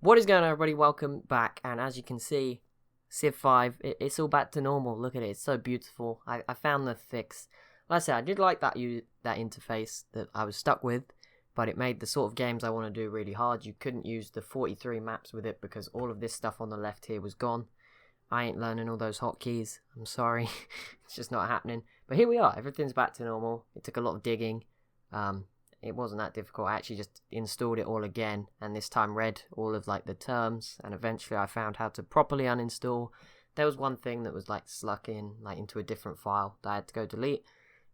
What is going on, everybody? Welcome back. And as you can see, Civ 5, it's all back to normal. Look at it. It's so beautiful. I found the fix. Like I said, I did like that interface that I was stuck with, but it made the sort of games I want to do really hard. You couldn't use the 43 maps with it because all of this stuff on the left here was gone. I ain't learning all those hotkeys. I'm sorry. It's just not happening. But here we are. Everything's back to normal. It took a lot of digging. It wasn't that difficult. I actually just installed it all again, and this time read all of the terms, and eventually I found how to properly uninstall. There was one thing that was stuck in into a different file that I had to go delete,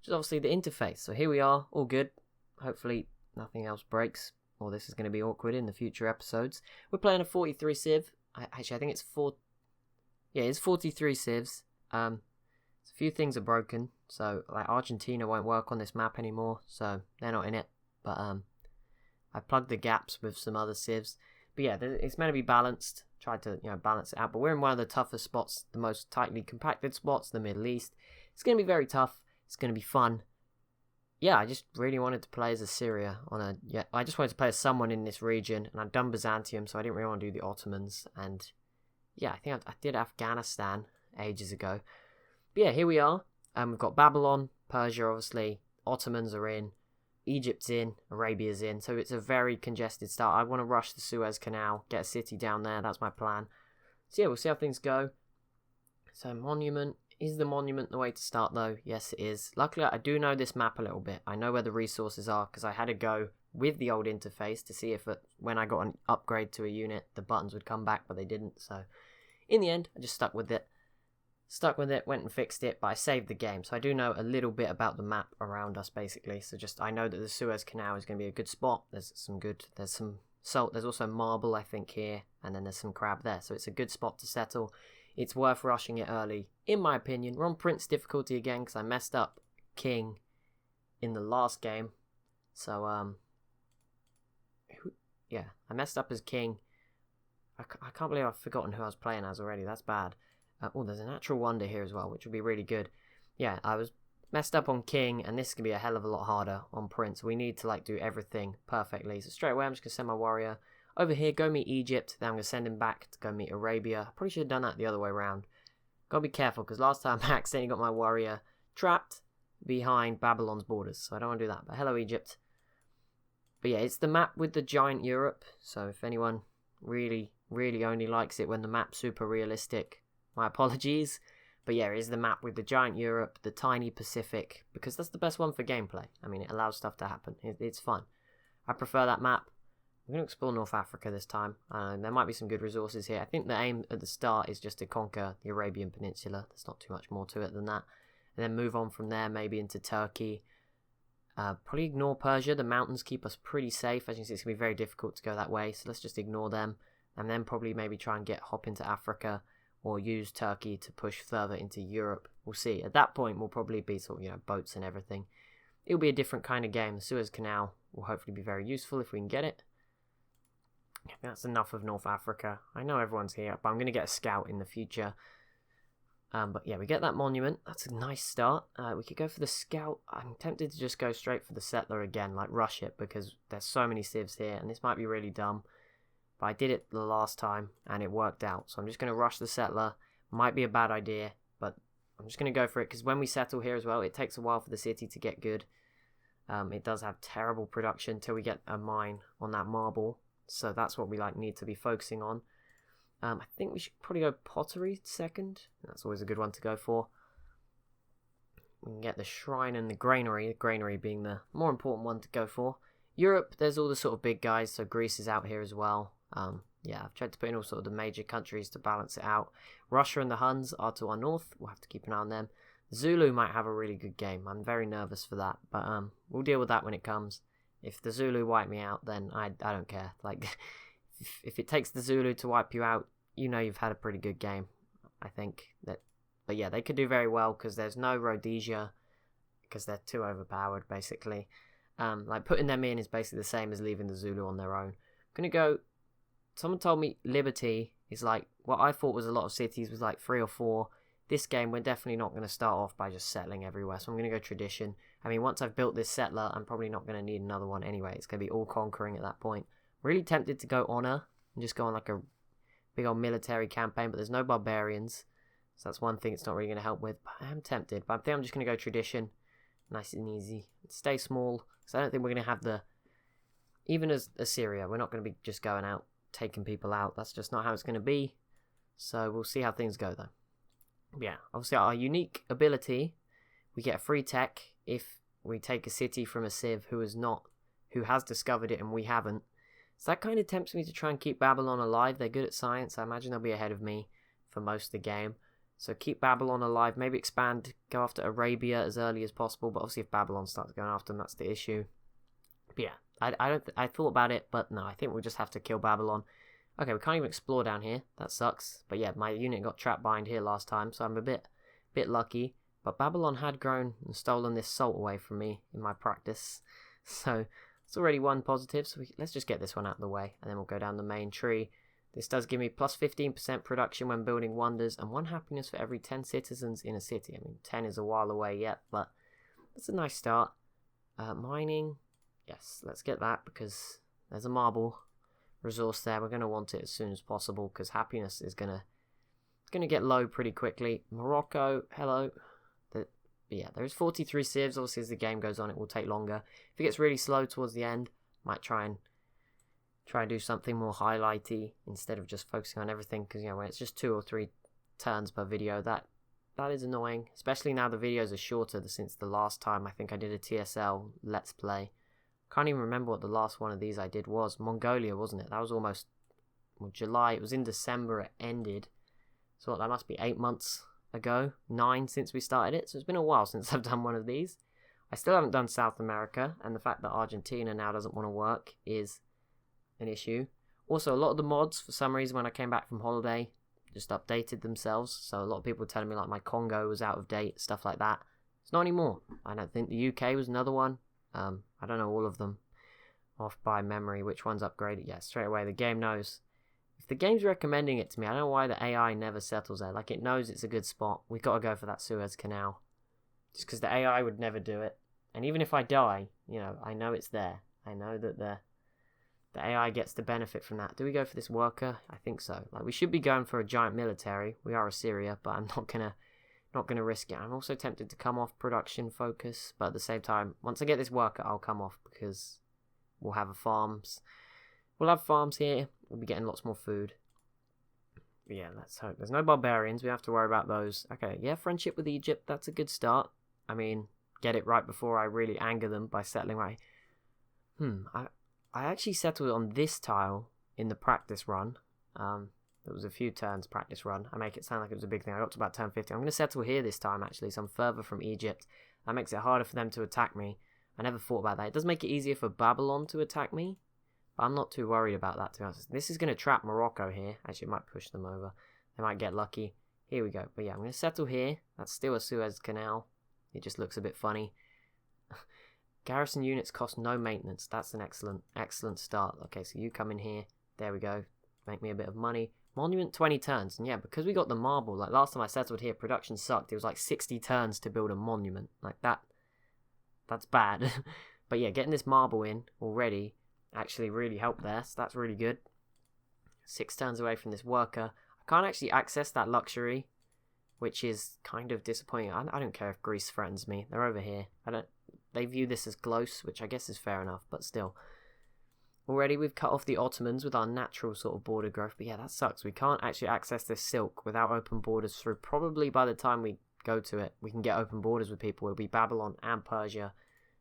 which is obviously the interface. So here we are, all good. Hopefully nothing else breaks, or this is going to be awkward in the future episodes. We're playing a 43 Civ. Actually, I think it's 43 Civs. A few things are broken, so Argentina won't work on this map anymore, so they're not in it. But I plugged the gaps with some other civs. But yeah, it's meant to be balanced. Tried to balance it out. But we're in one of the toughest spots, the most tightly compacted spots, the Middle East. It's going to be very tough. It's going to be fun. Yeah, I just really wanted to play as Assyria I just wanted to play as someone in this region, and I'd done Byzantium, so I didn't really want to do the Ottomans. And yeah, I think I did Afghanistan ages ago. But yeah, here we are. We've got Babylon, Persia, obviously. Ottomans are in. Egypt's in, Arabia's in, so it's a very congested start. I want to rush the Suez Canal, get a city down there, that's my plan. So yeah, we'll see how things go. So monument, is the monument the way to start though? Yes it is. Luckily I do know this map a little bit. I know where the resources are because I had to go with the old interface to see if when I got an upgrade to a unit the buttons would come back, but they didn't. So in the end I just stuck with it, went and fixed it, but I saved the game. So I do know a little bit about the map around us, basically. So I know that the Suez Canal is going to be a good spot. There's some salt. There's also marble, I think, here, and then there's some crab there. So it's a good spot to settle. It's worth rushing it early, in my opinion. We're on Prince difficulty again, because I messed up King in the last game. So, I messed up as King. I can't believe I've forgotten who I was playing as already. That's bad. There's a natural wonder here as well, which would be really good. Yeah, I was messed up on King, and this is going to be a hell of a lot harder on Prince. We need to do everything perfectly. So straight away, I'm just going to send my warrior over here, go meet Egypt. Then I'm going to send him back to go meet Arabia. I probably should have done that the other way around. Got to be careful, because last time I accidentally got my warrior trapped behind Babylon's borders. So I don't want to do that. But hello, Egypt. But yeah, it's the map with the giant Europe. So if anyone really, really only likes it when the map's super realistic, my apologies. But yeah, it is the map with the giant Europe, the tiny Pacific, because that's the best one for gameplay. I mean, it allows stuff to happen. It's fun. I prefer that map. I'm going to explore North Africa this time. There might be some good resources here. I think the aim at the start is just to conquer the Arabian Peninsula. There's not too much more to it than that. And then move on from there, maybe into Turkey. Probably ignore Persia. The mountains keep us pretty safe. As you can see, it's going to be very difficult to go that way. So let's just ignore them. And then probably maybe try and hop into Africa, or use Turkey to push further into Europe. We'll see. At that point, we'll probably be boats and everything. It'll be a different kind of game. The Suez Canal will hopefully be very useful if we can get it. I think that's enough of North Africa. I know everyone's here, but I'm going to get a scout in the future. But yeah, we get that monument. That's a nice start. We could go for the scout. I'm tempted to just go straight for the settler again, rush it, because there's so many civs here, and this might be really dumb. But I did it the last time, and it worked out. So I'm just going to rush the settler. Might be a bad idea, but I'm just going to go for it. Because when we settle here as well, it takes a while for the city to get good. It does have terrible production until we get a mine on that marble. So that's what we need to be focusing on. I think we should probably go pottery second. That's always a good one to go for. We can get the shrine and the granary being the more important one to go for. Europe, there's all the sort of big guys. So Greece is out here as well. Yeah, I've tried to put in all sort of the major countries to balance it out. Russia and the Huns are to our north. We'll have to keep an eye on them. Zulu might have a really good game. I'm very nervous for that, but we'll deal with that when it comes. If the Zulu wipe me out, then I don't care. If it takes the Zulu to wipe you out, you've had a pretty good game. I think that. But yeah, they could do very well because there's no Rhodesia, because they're too overpowered basically. Putting them in is basically the same as leaving the Zulu on their own. I'm gonna go. Someone told me Liberty is what I thought was a lot of cities was 3 or 4. This game, we're definitely not going to start off by just settling everywhere. So I'm going to go tradition. I mean, once I've built this settler, I'm probably not going to need another one anyway. It's going to be all conquering at that point. Really tempted to go honor, and just go on like a big old military campaign, but there's no barbarians. So that's one thing it's not really going to help with. But I am tempted. But I think I'm just going to go tradition. Nice and easy. Stay small. Because I don't think we're going to have the... Even as Assyria, we're not going to be just going out, taking people out. That's just not how it's going to be. So we'll see how things go, though. Yeah, obviously our unique ability, we get a free tech if we take a city from a civ who has discovered it and we haven't. So that kind of tempts me to try and keep Babylon alive. They're good at science. I imagine they'll be ahead of me for most of the game. So keep Babylon alive. Maybe expand, go after Arabia as early as possible. But obviously if Babylon starts going after them, that's the issue. But yeah, I thought about it, but no, I think we'll just have to kill Babylon. Okay, we can't even explore down here. That sucks. But yeah, my unit got trapped behind here last time, so I'm a bit lucky. But Babylon had grown and stolen this salt away from me in my practice. So it's already one positive. So let's just get this one out of the way, and then we'll go down the main tree. This does give me plus 15% production when building wonders, and 1 happiness for every 10 citizens in a city. I mean, 10 is a while away yet, but that's a nice start. Mining. Yes, let's get that, because there's a marble resource there. We're going to want it as soon as possible, because happiness is going to get low pretty quickly. Morocco, hello. But yeah, there's 43 civs. Obviously, as the game goes on, it will take longer. If it gets really slow towards the end, might try and do something more highlighty instead of just focusing on everything, because you know, when it's just 2 or 3 turns per video, that is annoying, especially now the videos are shorter since the last time I think I did a TSL Let's Play. Can't even remember what the last one of these I did was. Mongolia, wasn't it? That was almost July. It was in December it ended. So that must be 8 months ago. 9 since we started it. So it's been a while since I've done one of these. I still haven't done South America. And the fact that Argentina now doesn't want to work is an issue. Also, a lot of the mods, for some reason, when I came back from holiday, just updated themselves. So a lot of people were telling me like my Congo was out of date, stuff like that. It's not anymore. I don't think the UK was another one. I don't know all of them off by memory, which one's upgraded. Yeah, straight away the game knows. If the game's recommending it to me, I don't know why the AI never settles there. Like, it knows it's a good spot. We've got to go for that Suez Canal. Just because the AI would never do it. And even if I die, you know, I know it's there. I know that the AI gets the benefit from that. Do we go for this worker? I think so. Like, we should be going for a giant military. We are Assyria, but I'm not gonna risk it. I'm also tempted to come off production focus, but at the same time, once I get this worker, I'll come off, because we'll have farms. We'll have farms here. We'll be getting lots more food. But yeah, let's hope. There's no barbarians. We have to worry about those. Okay, yeah, friendship with Egypt. That's a good start. I mean, get it right before I really anger them by settling right. I actually settled on this tile in the practice run. There was a few turns practice run. I make it sound like it was a big thing. I got to about turn 50. I'm going to settle here this time, actually, so I'm further from Egypt. That makes it harder for them to attack me. I never thought about that. It does make it easier for Babylon to attack me, but I'm not too worried about that, to be honest. This is going to trap Morocco here. Actually, it might push them over. They might get lucky. Here we go. But yeah, I'm going to settle here. That's still a Suez Canal. It just looks a bit funny. Garrison units cost no maintenance. That's an excellent start. Okay, so you come in here. There we go. Make me a bit of money. Monument 20 turns. And yeah, because we got the marble, like last time I settled here, production sucked. It was like 60 turns to build a monument. Like that's bad. But yeah, getting this marble in already actually really helped there. So that's really good. 6 turns away from this worker. I can't actually access that luxury, which is kind of disappointing. I don't care if Greece threatens me. They're over here. They view this as close, which I guess is fair enough, but still. Already we've cut off the Ottomans with our natural sort of border growth, but yeah, that sucks. We can't actually access this silk without open borders through. Probably by the time we go to it, we can get open borders with people. It'll be Babylon and Persia,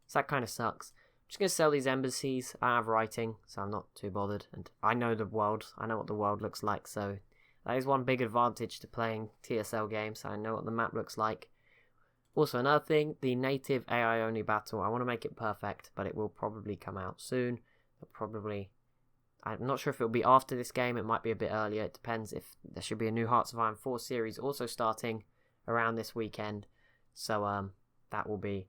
so that kind of sucks. I'm just going to sell these embassies. I have writing, so I'm not too bothered, and I know the world. I know what the world looks like, so that is one big advantage to playing TSL games. I know what the map looks like. Also, another thing, the native AI only battle, I want to make it perfect, but it will probably come out soon. I'm not sure if it'll be after this game. It might be a bit earlier. It depends. If there should be a new Hearts of Iron 4 series also starting around this weekend, so that will be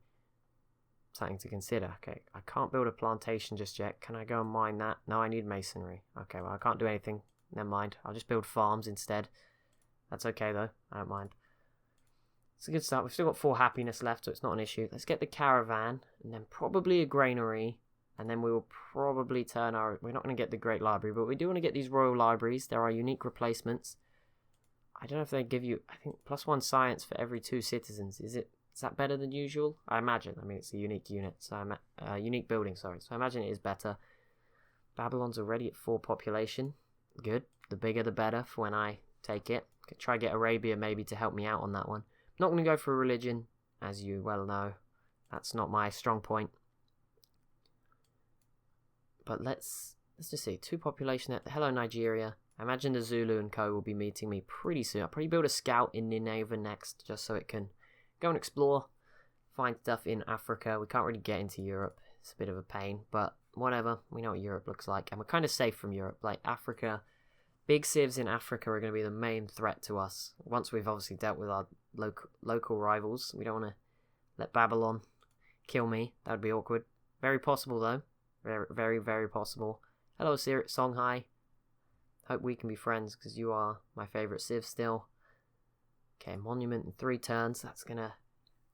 something to consider. Okay, I can't build a plantation just yet. Can I go and mine that? No, I need masonry. Okay, well, I can't do anything. Never mind. I'll just build farms instead. That's okay though. I don't mind. It's a good start. We've still got 4 happiness left, so it's not an issue. Let's get the caravan, and then probably a granary, And then we will probably turn our... We're not going to get the Great Library, but we do want to get these Royal Libraries. There are unique replacements. I don't know if they give you... I think +1 science for every 2 citizens. Is that better than usual? I imagine. I mean, it's a unique unit. So unique building, sorry. So I imagine it is better. Babylon's already at 4 population. Good. The bigger the better for when I take it. Could try get Arabia maybe to help me out on that one. Not going to go for religion, as you well know. That's not my strong point. But let's just see. 2 population at hello Nigeria. I imagine the Zulu and co will be meeting me pretty soon. I'll probably build a scout in Nineveh next, just so it can go and explore, find stuff in Africa. We can't really get into Europe. It's a bit of a pain, but whatever. We know what Europe looks like, and we're kind of safe from Europe. Like Africa, big civs in Africa are going to be the main threat to us. Once we've obviously dealt with our local rivals, we don't want to let Babylon kill me. That would be awkward. Very possible though. Very, very, very possible. Hello, Songhai. Hope we can be friends because you are my favourite civ still. Okay, monument in 3 turns. That's going to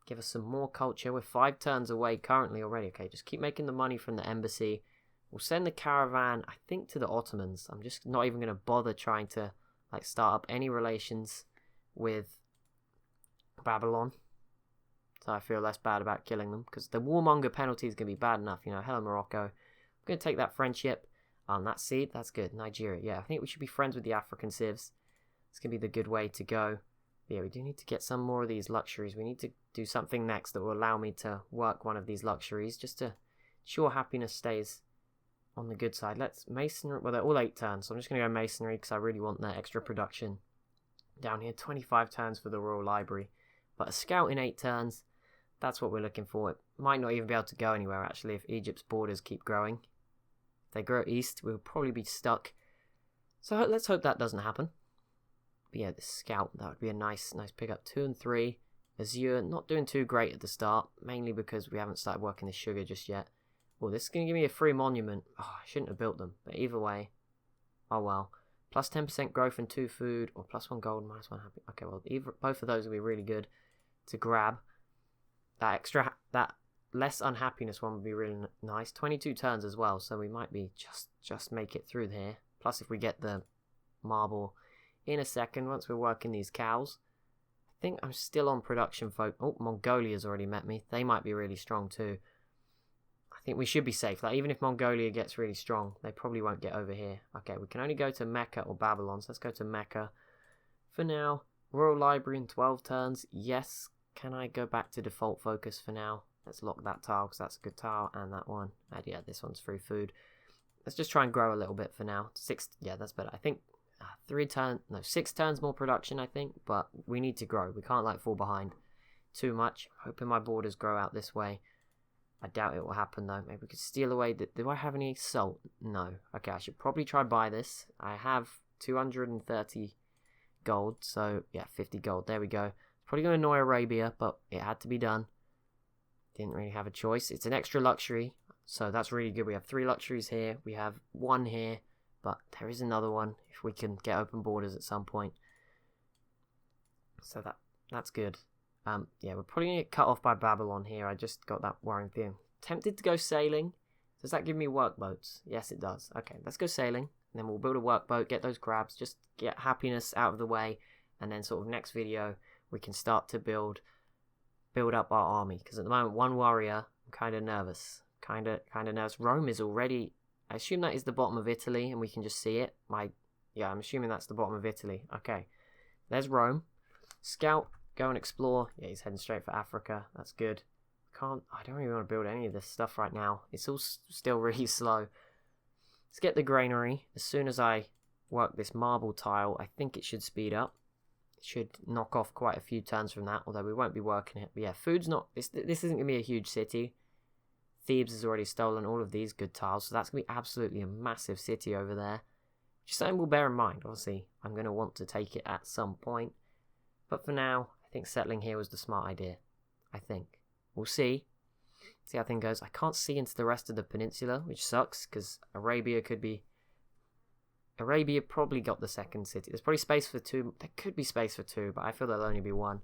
give us some more culture. We're 5 turns away currently already. Okay, just keep making the money from the embassy. We'll send the caravan, I think, to the Ottomans. I'm just not even going to bother trying to like start up any relations with Babylon. So I feel less bad about killing them because the warmonger penalty is going to be bad enough. You know, hello Morocco. I'm going to take that friendship. That seed, that's good. Nigeria, yeah, I think we should be friends with the African civs. It's going to be the good way to go. But yeah, we do need to get some more of these luxuries. We need to do something next that will allow me to work one of these luxuries just to ensure happiness stays on the good side. Let's masonry. Well, they're all 8 turns, so I'm just going to go masonry because I really want that extra production down here. 25 turns for the Royal Library. But a scout in 8 turns, that's what we're looking for. It might not even be able to go anywhere, actually, if Egypt's borders keep growing. If they grow east, we'll probably be stuck. So let's hope that doesn't happen. But yeah, the scout, that would be a nice pickup. 2 and 3. Azure, not doing too great at the start, mainly because we haven't started working the sugar just yet. Oh, this is going to give me a free monument. Oh, I shouldn't have built them. But either way, oh well. Plus 10% growth and 2 food, or +1 gold, -1 happy. Okay, well, both of those will be really good to grab. That less unhappiness one would be really nice. 22 turns as well, so we might be just make it through here. Plus, if we get the marble in a second, once we're working these cows. I think I'm still on production folk. Oh, Mongolia's already met me. They might be really strong too. I think we should be safe. Like, even if Mongolia gets really strong, they probably won't get over here. Okay, we can only go to Mecca or Babylon, so let's go to Mecca for now. Royal Library in 12 turns. Yes. Can I go back to default focus for now? Let's lock that tile because that's a good tile, and that one. And yeah, this one's free food. Let's just try and grow a little bit for now. 6, yeah, that's better. I think 6 turns more production, I think, but we need to grow. We can't like fall behind too much. Hoping my borders grow out this way. I doubt it will happen though. Maybe we could steal away. Do I have any salt? No. Okay, I should probably try buy this. I have 230 gold, so yeah, 50 gold. There we go. Probably going to annoy Arabia, but it had to be done. Didn't really have a choice. It's an extra luxury, so that's really good. We have 3 luxuries here. We have 1 here, but there is another one if we can get open borders at some point. So that's good. Yeah, we're probably going to get cut off by Babylon here. I just got that worrying thing. Tempted to go sailing. Does that give me workboats? Yes, it does. Okay, let's go sailing. And then we'll build a workboat, get those grabs, just get happiness out of the way. And then sort of next video, we can start to build up our army. Because at the moment, 1 warrior, I'm kind of nervous. Kind of nervous. Rome is already... I assume that is the bottom of Italy, and we can just see it. Yeah, I'm assuming that's the bottom of Italy. Okay. There's Rome. Scout, go and explore. Yeah, he's heading straight for Africa. That's good. I don't really want to build any of this stuff right now. It's all still really slow. Let's get the granary. As soon as I work this marble tile, I think it should speed up. Should knock off quite a few turns from that, although we won't be working it. But yeah, food's not... This isn't going to be a huge city. Thebes has already stolen all of these good tiles, so that's going to be absolutely a massive city over there. Just something we'll bear in mind. Obviously, I'm going to want to take it at some point. But for now, I think settling here was the smart idea. I think. We'll see. See how things goes. I can't see into the rest of the peninsula, which sucks, because Arabia could be... Arabia probably got the second city. There's probably space for 2. There could be space for 2, but I feel there'll only be 1.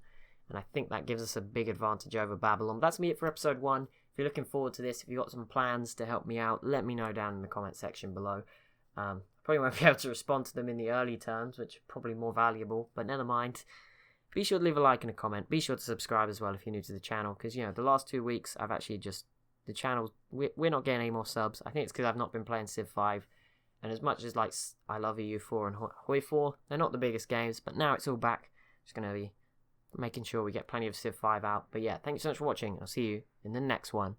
And I think that gives us a big advantage over Babylon. But that's me it for episode 1. If If you're looking forward to this, if you've got some plans to help me out, let me know down in the comment section below. Probably won't be able to respond to them in the early terms, which are probably more valuable, but never mind. Be sure to leave a like and a comment. Be sure to subscribe as well if you're new to the channel, because, you know, the last 2 weeks I've actually just... The channel, we're not getting any more subs. I think it's because I've not been playing Civ 5. And as much as, like, I love EU4 and Hoi 4, they're not the biggest games, but now it's all back. Just going to be making sure we get plenty of Civ 5 out. But yeah, thank you so much for watching. I'll see you in the next one.